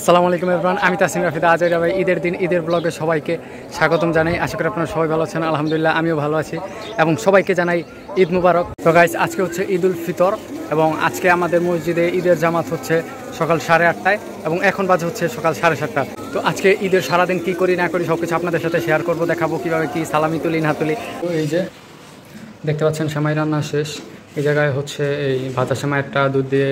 আসসালামু আলাইকুম এভরিওয়ান, আমি তাসিম রাফিদা। আজ ভাই ঈদের দিন, ঈদের ব্লগে সবাইকে স্বাগতম জানাই। আশা করি আপনারা সবাই ভালো আছেন। আলহামদুলিল্লাহ আমিও ভালো আছি এবং সবাইকে জানাই ঈদ মুবারক। তো গাইস, আজকে হচ্ছে ঈদ উল ফিতর এবং আজকে আমাদের মসজিদে ঈদের জামাত হচ্ছে সকাল 8:30 এবং এখন বাজে হচ্ছে সকাল 7:30। তো আজকে ঈদের সারাদিন কী করি না করি সব কিছু আপনাদের সাথে শেয়ার করবো, দেখাবো কীভাবে কী সালামি তুলি না তুলি। তো এই যে দেখতে পাচ্ছেন সেমাই রান্না শেষ। এই জায়গায় হচ্ছে এই ভাজা সেমাইটা দুধ দিয়ে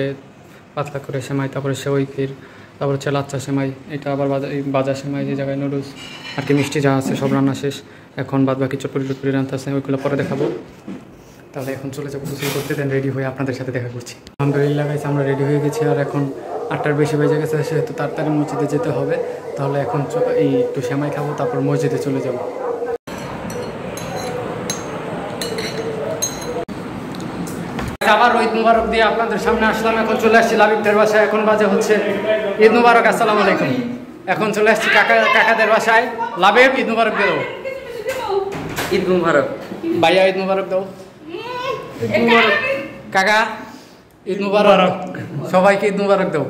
পাতলা করে সেমাই, তারপরে সেওই ক্ষীর, তারপর হচ্ছে লাচ্চা সেমাই, এটা আবার বাজা সেমাই, যে জায়গায় নুডলস আর কি মিষ্টি যা আছে সব রান্না শেষ। এখন বাদ বাকি চটপটি রান্না আছে, ওইগুলো পরে দেখাবো। তাহলে এখন চলে যাবো গোসল করতে, দেন রেডি হয়ে আপনাদের সাথে দেখা করছি। আলহামদুলিল্লাহ গাইস, আমরা রেডি হয়ে গেছি আর এখন 8টার বেশি বেজে গেছে, সেহেতু তাড়াতাড়ি মসজিদে যেতে হবে। তাহলে এখন এই একটু সেমাই খাবো, তারপর মসজিদে চলে যাবো। আবার ঈদ মুবারক দিয়ে আপনাদের সামনে আসলাম। এখন চলে আসছি লাবিবদের বাসায়। এখন বাজে হচ্ছে ঈদ মুবারক। আসসালামু আলাইকুম। এখন চলে আসছি কাকাদের বাসায়। লাবিব, ঈদ মুবারক দিয়ে দেবো। ঈদ মুবারক ভাইয়া, ঈদ মুবারক দাও। ঈদ মুবারক কাকা, ঈদ মুবারক। সবাইকে ঈদ মুবারক দাও।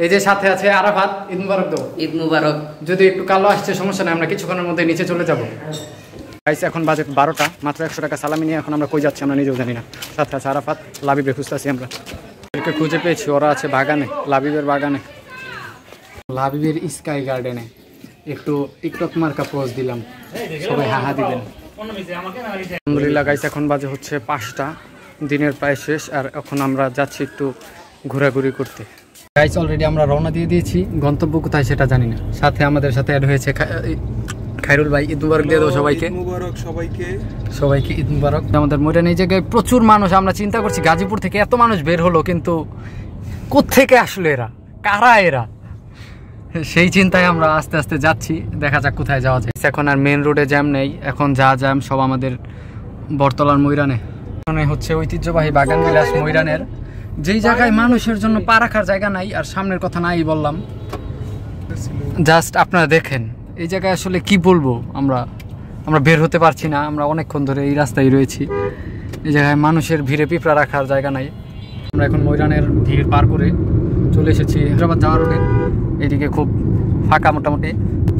এই যে সাথে আছে আরাফাত, ঈদ মুবারক দাও। ঈদ মুবারক। যদি একটু কালো আসছে সমস্যা নেই, আমরা কিছুক্ষণের মধ্যে নিচে চলে যাবো। গাইস, এখন বাজে 12টা, মাত্র 100 টাকা সালামি নিয়ে এখন আমরা কই যাচ্ছি আমরা নিজেও জানি না। সাথে আছে আরাফাত, লাবিবের খুঁজতে আছি আমরা। ওদেরকে খুঁজে পেয়েছি, ওরা আছে বাগানে, লাবিবের বাগানে, লাবিবের স্কাই গার্ডেনে। একটু টিকটক মার্কা পোজ দিলাম, সবাই হাহা দিবেন। আলহামদুলিল্লাহ গাইস, এখন বাজে হচ্ছে 5টা, দিনের প্রায় শেষ। আর এখন আমরা যাচ্ছি একটু ঘোরাঘুরি করতে। গাইস, অলরেডি আমরা রওনা দিয়ে দিয়েছি, গন্তব্য কোথায় সেটা জানি না। সাথে আমাদের সাথে অ্যাড হয়েছে খায়রুল ভাই। ঈদ মুবারক দিয়ে দাও সবাইকে। সবাইকে ঈদ মুবারক। আমাদের ময়দানে এই জায়গায় প্রচুর মানুষ। আমরা চিন্তা করছি গাজীপুর থেকে এত মানুষ বের হলো, কিন্তু কোত্থেকে আসলো এরা, কারা এরা, সেই চিন্তায় আমরা আস্তে আস্তে যাচ্ছি। দেখা যাক কোথায় যাওয়া যায়। এখন আর মেন রোডে জ্যাম নেই, এখন যা জ্যাম সব আমাদের বটতলার ময়দানে। মানে হচ্ছে ঐতিহ্যবাহী বাগান বিলাস ময়দানের, যেই জায়গায় মানুষের জন্য পা রাখার জায়গা নাই। আর সামনের কথা নাই বললাম, জাস্ট আপনারা দেখেন এই জায়গায় আসলে কি বলবো। আমরা বের হতে পারছি না। আমরা অনেকক্ষণ ধরে এই রাস্তায় রয়েছি। এই জায়গায় মানুষের ভিড়ে পিঁপড়া রাখার জায়গা নাই। আমরা এখন ময়দানের ভিড় পার করে চলে এসেছি হায়দ্রাবাদ যাওয়ার রোডে। এদিকে খুব ফাঁকা, মোটামুটি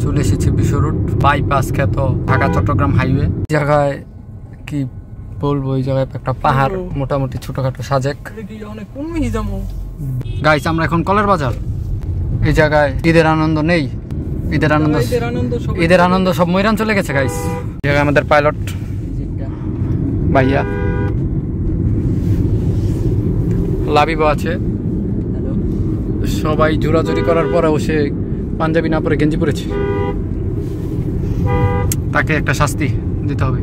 চলে এসেছি বিশ্ব রোড বাইপাস খ্যাত ঢাকা চট্টগ্রাম হাইওয়ে। জায়গায় কি বলবো, এই জায়গায় একটা পাহাড়, মোটামুটি ছোটখাটো সাজেক। গাইস, আমরা এখন কলের বাজার। এই জায়গায় ঈদের আনন্দ নেই, ঈদের আনন্দ সব ময়রান চলে গেছে গাইস। এই জায়গায় আমাদের পাইলট ভাইয়া, লাবিবা আছে। সবাই জোরাজুরি করার পরেও সে পাঞ্জাবি না পরে গেঞ্জি পরেছে, তাকে একটা শাস্তি দিতে হবে।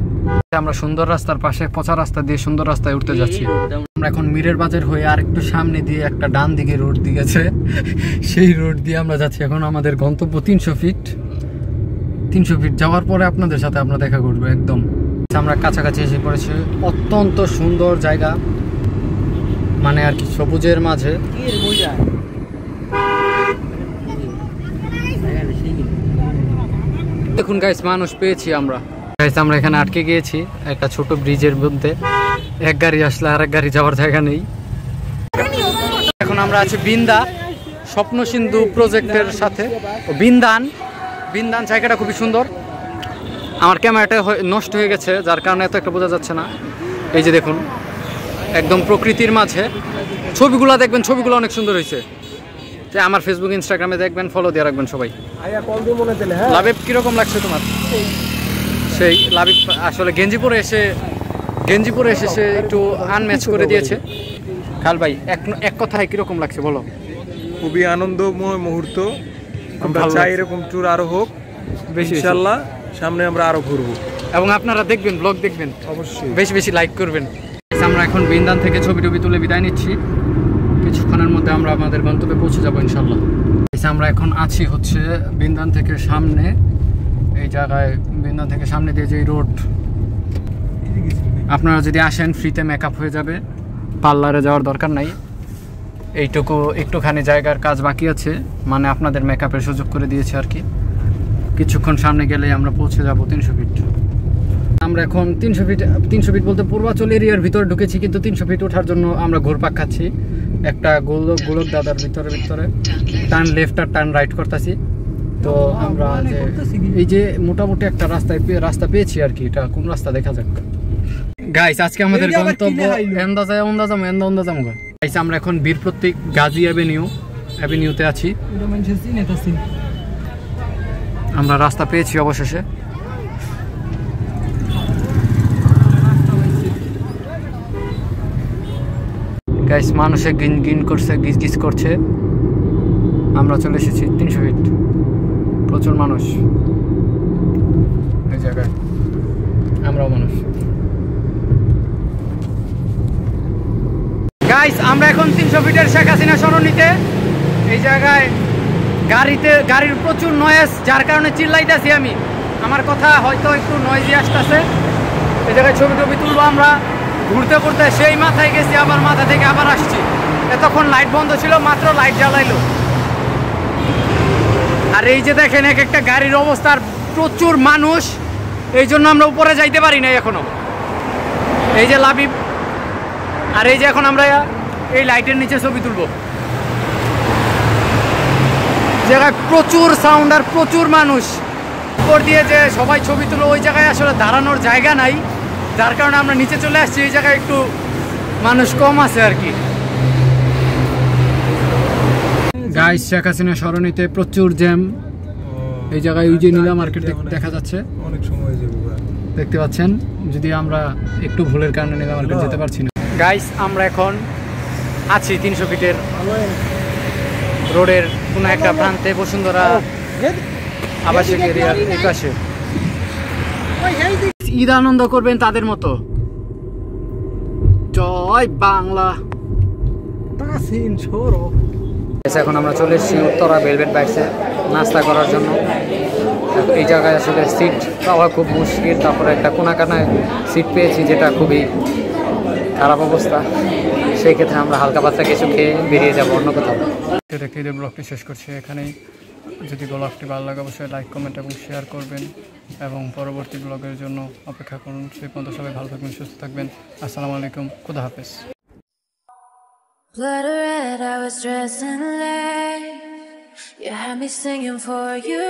আমরা সুন্দর রাস্তার পাশে পচা রাস্তা দিয়ে সুন্দর রাস্তায় উঠতে যাচ্ছি। আমরা এখন মিরের বাজার হয়ে আর একটু সামনে দিয়ে একটা ডান দিকে রোড দিয়ে গেছে, সেই রোড দিয়ে আমরা যাচ্ছি। এখন আমাদের গন্তব্য 300 ফিট যাওয়ার পরে আপনাদের সাথে আমরা দেখা করবো একদম। আমরা কাছাকাছি এসে পড়েছি। অত্যন্ত সুন্দর জায়গা, মানে আর কি সবুজের মাঝে। দেখুন গাইস, মানুষ পেয়েছি আমরা। আমরা এখানে আটকে গিয়েছি একটা ছোট ব্রিজের মধ্যে। এক গাড়ি আসলে আর এক গাড়ি যাওয়ার জায়গা নেই। এখন আমরা আছি বিন্দা স্বপ্ন সিন্ধু প্রজেক্টের সাথে। বিন্দান জায়গাটা খুবই সুন্দর। আমার ক্যামেরাটা নষ্ট হয়ে গেছে, যার কারণে এত একটা বোঝা যাচ্ছে না। এই যে দেখুন, একদম প্রকৃতির মাঝে ছবিগুলো দেখবেন, ছবিগুলো অনেক সুন্দর হয়েছে। যে আমার ফেসবুক ইনস্টাগ্রামে দেখবেন, ফলো দিয়ে রাখবেন সবাই। লাবিব, কিরকম লাগছে তোমার? সেই লাবিব আসলে গেঞ্জি পরে এসে সে একটু আনম্যাচ করে দিয়েছে। খাল ভাই, এক কথায় কিরকম লাগছে বলো? খুবই আনন্দময় মুহূর্ত। আমরা চাই এরকম ট্যুর আরো হোক, ইনশাআল্লাহ সামনে আমরা আরো ঘুরবো। এবং আপনারা দেখবেন, ব্লগ দেখবেন, অবশ্যই বেশি বেশি লাইক করবেন। আমরা এখন বিন্দান থেকে ছবি তুলে বিদায় নিচ্ছি। কিছুক্ষণের মধ্যে আমরা আমাদের গন্তব্যে পৌঁছে যাবো ইনশাল্লাহ। আমরা এখন আছি হচ্ছে বিন্দান থেকে সামনে। এই জায়গায় বিন্দান থেকে সামনে দিয়ে যে রোড, আপনারা যদি আসেন ফ্রিতে মেকআপ হয়ে যাবে, পার্লারে যাওয়ার দরকার নাই। এইটুকু একটুখানি জায়গার কাজ বাকি আছে, মানে আপনাদের মেকআপের সুযোগ করে দিয়েছে আর কি। কিছুক্ষণ সামনে গেলেই আমরা পৌঁছে যাব 300 ফিট। আমরা এখন 300 ফিট বলতে পূর্বাচল এরিয়ার ভিতরে ঢুকেছি, কিন্তু 300 ফিট ওঠার জন্য আমরা ঘুরপাক খাচ্ছি। একটা গোলক দাদার ভিতরে টার্ন লেফট আর টার্ন রাইট করতেছি। তো আমরা এই যে মোটামুটি একটা রাস্তা পেয়েছি আর কি। এটা কোন রাস্তা দেখা যাক গাইস। আজকে আমাদের গন্তব্য গাইস, আমরা এখন বীর প্রতীক গাজী অ্যাভিনিউতে আছি। আমরা রাস্তা পেয়েছি অবশেষে। গাইস মানুষে গিন করছে, গিজ করছে। আমরা চলে এসেছি 300 ফিট। প্রচুর মানুষ এই জায়গায়, আমরাও মানুষ। গাইস আমরা এখন 300 ফিটের শেখ হাসিনা সরণিতে। এই জায়গায় গাড়ির প্রচুর নয়েজ, যার কারণে চিল্লাইতেছি আমি। আমার কথা হয়তো একটু নয়েজি আসতেছে। এই জায়গায় ছবি তুলবো আমরা। ঘুরতে সেই মাথায় গেছি, আবার মাথা থেকে আবার আসছি। এতক্ষণ লাইট বন্ধ ছিল, মাত্র লাইট জ্বালাইলো। আর এই যে দেখেন এক একটা গাড়ির অবস্থা, প্রচুর মানুষ। এই জন্য আমরা উপরে যাইতে পারি না এখনো। এই যে লাবিব, আর এই যে এখন আমরা এই লাইটের নিচে ছবি তুলবো। জায়গায় প্রচুর সাউন্ড আর প্রচুর মানুষ। উপর দিয়ে যে সবাই ছবি তুলো, ওই জায়গায় আসলে দাঁড়ানোর জায়গা নাই, যার কারণে আমরা নিচে চলে আসছি। এই জায়গায় একটু মানুষ কম আছে আর কি। গাইস শেখ হাসিনা সরণিতে প্রচুর জ্যাম। এই জায়গায় ওই যে নীলা মার্কেট দেখা যাচ্ছে, অনেক সময় যাবে দেখতে পাচ্ছেন। যদি আমরা একটু ভুলের কারণে নীলা মার্কেট যেতে পারছি না। গাইস আমরা এখন আছি 300 ফিটের রোডের কোনো একটা প্রান্তে, বসুন্ধরা আবাসিক এরিয়ার এপাশে। ঈদ আনন্দ করবেন তাদের মতো। জয় বাংলা। এখন আমরা চলে এসেছি উত্তরা ভেলভেট বাইটসে নাস্তা করার জন্য। এই জায়গায় আসলে সিট পাওয়া খুব মুশকিল। তারপরে একটা কোনাকানায় সিট পেয়েছি, যেটা খুবই খারাপ অবস্থা। সেই ক্ষেত্রে আমরা হালকা পাতলা কিছু খেয়ে বেরিয়ে যাবো অন্য কোথাও। দেখে ঈদের ব্লগটি শেষ করছি এখানেই। যদি ব্লগটি ভালো লাগে অবশ্যই লাইক, কমেন্ট এবং শেয়ার করবেন, এবং পরবর্তী ব্লগের জন্য অপেক্ষা করুন। সেই পর্যন্ত সবাই ভালো থাকবেন, সুস্থ থাকবেন। আসসালামু আলাইকুম, খুদা হাফেজ। Blood red, I was dressing late. You had me singing for you.